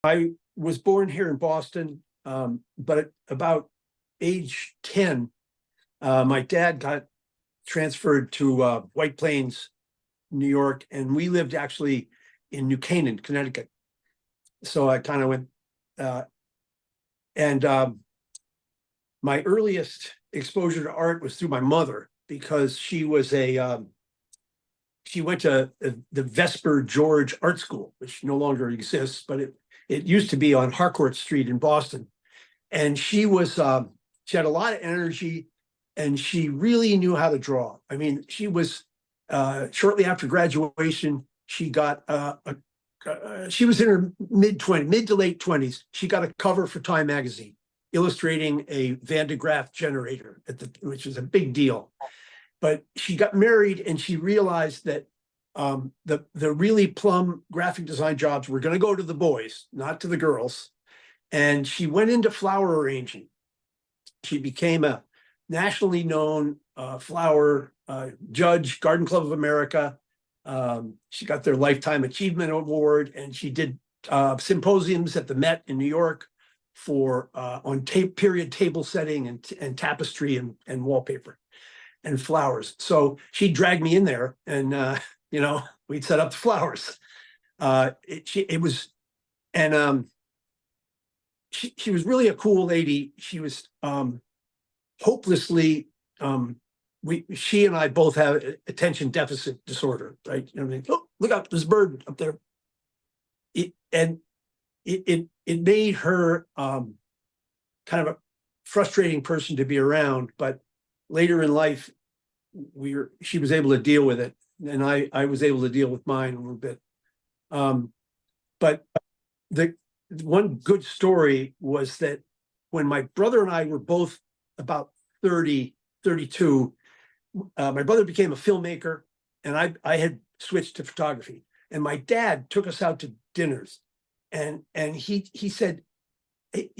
I was born here in Boston, but at about age 10, my dad got transferred to White Plains, New York, and we lived actually in New Canaan, Connecticut. So I kind of went, uh, and my earliest exposure to art was through my mother because she went to the Vesper George Art School, which no longer exists, but it used to be on Harcourt Street in Boston. And she had a lot of energy, and she really knew how to draw. I mean, she was shortly after graduation, she was in her mid to late 20s. She got a cover for Time magazine, illustrating a Van de Graaff generator, which was a big deal. But she got married, and she realized that the really plum graphic design jobs were going to go to the boys, not to the girls. And she went into flower arranging. She became a nationally known flower judge, Garden Club of America. She got their Lifetime Achievement Award, and she did symposiums at the Met in New York on period table setting and tapestry and wallpaper and flowers. So she dragged me in there, and we'd set up the flowers. She was really a cool lady. She was hopelessly she and I both have attention deficit disorder, right? You know what I mean? Oh, look out, there's a bird up there. It made her kind of a frustrating person to be around, but later in life she was able to deal with it, and I was able to deal with mine a little bit. But the one good story was that when my brother and I were both about 30, 32, my brother became a filmmaker, and I had switched to photography. And my dad took us out to dinners, and he said, hey,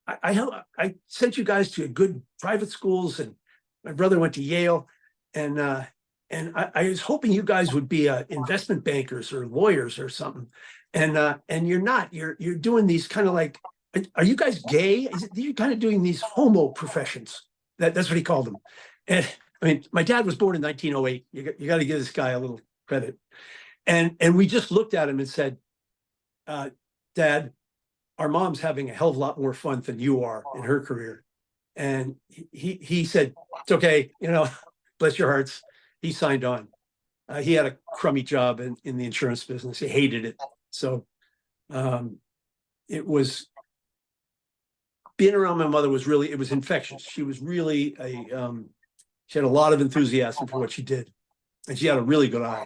I sent you guys to good private schools, and my brother went to Yale, and I was hoping you guys would be investment bankers or lawyers or something. And you're not. You're doing these kind of like, are you guys gay? You're kind of doing these homo professions. That's what he called them. And I mean, my dad was born in 1908. You got to give this guy a little credit. And we just looked at him and said, Dad, our mom's having a hell of a lot more fun than you are in her career. And he said, it's okay, bless your hearts. He signed on. He had a crummy job in the insurance business. He hated it. So it was, being around my mother it was infectious. She was really she had a lot of enthusiasm for what she did. And she had a really good eye.